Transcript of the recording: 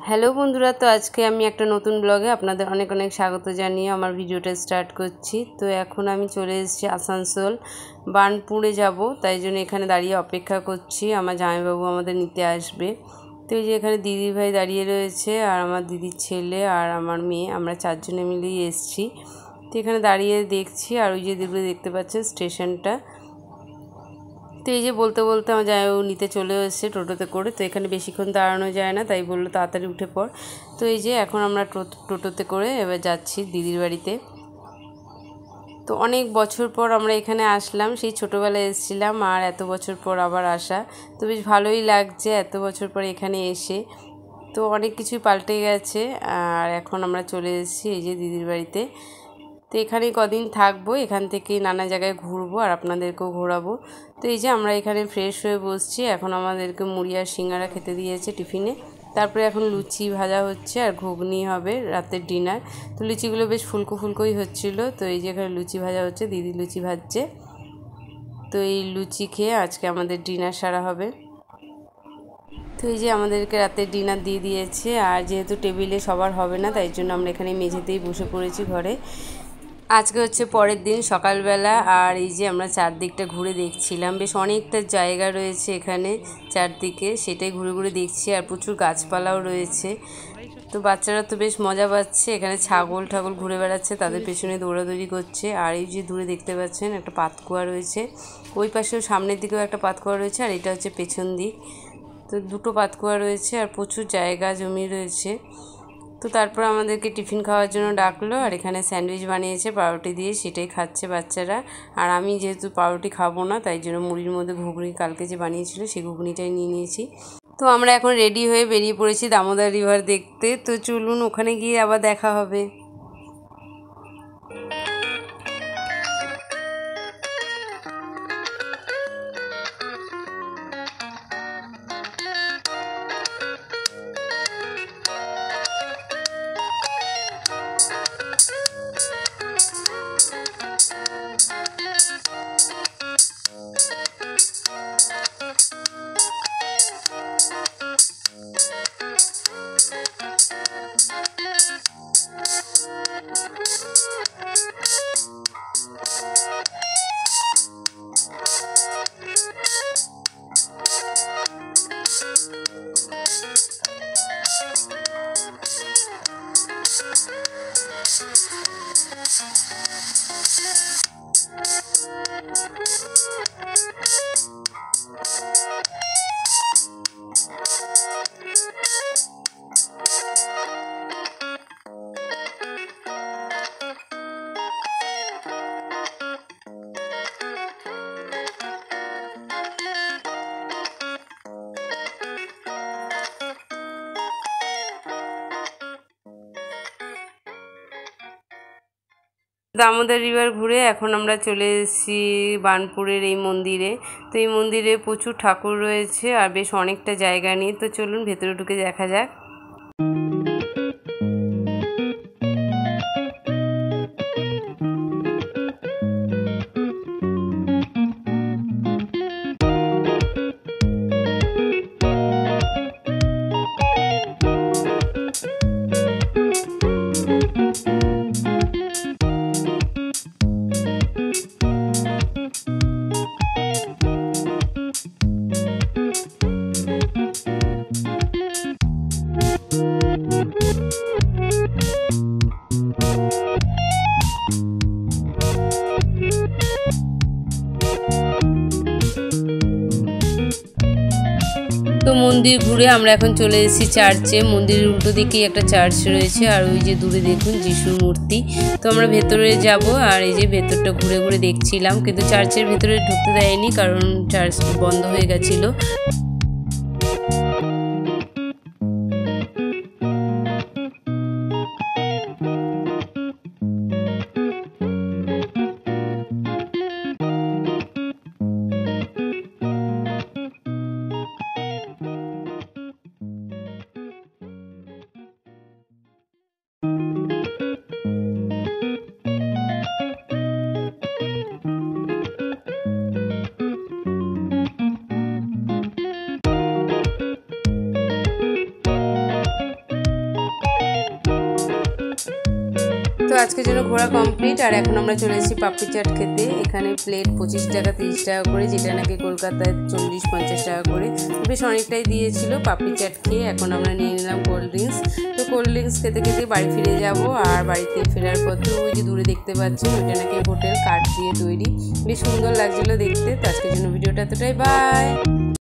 Hello বন্ধুরা, তো আজকে আমি একটা নতুন ব্লগে আপনাদের অনেক অনেক স্বাগত জানিয়ে আমার ভিডিওটা স্টার্ট করছি। তো এখন আমি চলে এসেছি আসানসোল, বার্নপুরে যাব, তাই জন্য এখানে দাঁড়িয়ে অপেক্ষা করছি। আমার জামাইবাবু আমাদের নিতে আসবে। তো এই যে এখানে দিদি ভাই দাঁড়িয়ে রয়েছে, আর আমার দিদির ছেলে আর আমার মেয়ে, আমরা চারজনে মিলেই এসেছি। তো এখানে দাঁড়িয়ে দেখছি, আর ওই যে দিদিগুলো দেখতে পাচ্ছেন স্টেশনটা। তো এই যে বলতে বলতে আমার জামাইবাবু নিতে চলে এসেছে টোটোতে করে। তো এখানে বেশিক্ষণ দাঁড়ানো যায় না, তাই বললো তাড়াতাড়ি উঠে পড়। তো এই যে এখন আমরা টোটোতে করে এবার যাচ্ছি দিদির বাড়িতে। তো অনেক বছর পর আমরা এখানে আসলাম, সেই ছোটোবেলায় এসেছিলাম, আর এত বছর পর আবার আসা। তো বেশ ভালোই লাগছে এত বছর পর এখানে এসে। তো অনেক কিছুই পাল্টে গেছে, আর এখন আমরা চলে এসেছি এই যে দিদির বাড়িতে। তো এখানে কদিন থাকবো, এখান থেকে নানা জায়গায় ঘুরবো আর আপনাদেরকেও ঘোরাবো। তো এই যে আমরা এখানে ফ্রেশ হয়ে বসছি, এখন আমাদেরকে মুড়ি আর সিঙ্গারা খেতে দিয়েছে টিফিনে। তারপরে এখন লুচি ভাজা হচ্ছে আর ঘুগনি হবে রাতের ডিনার। তো লুচিগুলো বেশ ফুলকো ফুলকোই হচ্ছিলো। তো এই যে এখানে লুচি ভাজা হচ্ছে, দিদি লুচি ভাজছে। তো এই লুচি খেয়ে আজকে আমাদের ডিনার সারা হবে। তো এই যে আমাদেরকে রাতের ডিনার দিয়ে দিয়েছে, আর যেহেতু টেবিলে সবার হবে না, তাই জন্য আমরা এখানে মেঝেতেই বসে পড়েছি ঘরে। আজকে হচ্ছে পরের দিন সকালবেলা, আর এই যে আমরা চারদিকটা ঘুরে দেখছিলাম। বেশ অনেকটা জায়গা রয়েছে এখানে চারদিকে, সেটাই ঘুরে ঘুরে দেখছি, আর প্রচুর গাছপালাও রয়েছে। তো বাচ্চারা তো বেশ মজা পাচ্ছে, এখানে ছাগল ঠাগল ঘুরে বেড়াচ্ছে, তাদের পেছনে দৌড়াদৌড়ি করছে। আর এই যে দূরে দেখতে পাচ্ছেন একটা পাতকুয়া রয়েছে, ওই পাশেও সামনের দিকেও একটা পাতকুয়া রয়েছে, আর এটা হচ্ছে পেছন দিক। তো দুটো পাতকুয়া রয়েছে, আর প্রচুর জায়গা জমি রয়েছে। তো তারপর আমাদেরকে টিফিন খাওয়ার জন্য ডাকলো, আর এখানে স্যান্ডউইচ বানিয়েছে পাউরুটি দিয়ে, সেটাই খাচ্ছে বাচ্চারা। আর আমি যেহেতু পাউরুটি খাবো না, তাই জন্য মুড়ির মধ্যে ঘুগনি কালকে যে বানিয়েছিল সেই ঘুগনিটাই নিয়ে নিয়েছি। তো আমরা এখন রেডি হয়ে বেরিয়ে পড়েছি দামোদর রিভার দেখতে। তো চলুন ওখানে গিয়ে আবার দেখা হবে। দামোদর রিভার ঘুরে এখন আমরা চলে এসেছি বার্নপুরের এই মন্দিরে। তো এই মন্দিরে প্রচুর ঠাকুর রয়েছে, আর বেশ অনেকটা জায়গা নিয়ে। তো চলুন ভেতরে ঢুকে দেখা যাক। তো মন্দির ঘুরে আমরা এখন চলে এসেছি চার্চে। মন্দিরের উল্টো দিকেই একটা চার্চ রয়েছে, আর ওই যে দূরে দেখুন যিশুর মূর্তি। তো আমরা ভেতরে যাব, আর এই যে ভেতরটা ঘুরে ঘুরে দেখছিলাম, কিন্তু চার্চের ভেতরে ঢুকতে দেয়নি, কারণ চার্চ বন্ধ হয়ে গেছিলো। তো আজকের জন্য ঘোরা কমপ্লিট। আর এখন আমরা চলে এসেছি পাপড়ি চাট খেতে। এখানে প্লেট 25 টাকা 30 টাকা করে, যেটা নাকি কলকাতায় 40-50 টাকা করে, বেশ অনেকটাই দিয়েছিল। পাপড়ি চাট খেয়ে এখন আমরা নিয়ে নিলাম কোল্ড ড্রিঙ্কস। তো কোল্ড ড্রিঙ্কস খেতে খেতে বাড়ি ফিরে যাব। আর বাড়িতে ফেরার পথে ওই যে দূরে দেখতে পাচ্ছেন ওইটা নাকি হোটেল, কাঠ দিয়ে তৈরি, বেশ সুন্দর লাগছিলো দেখতে। তো আজকের জন্য ভিডিওটা এতটাই, বাই।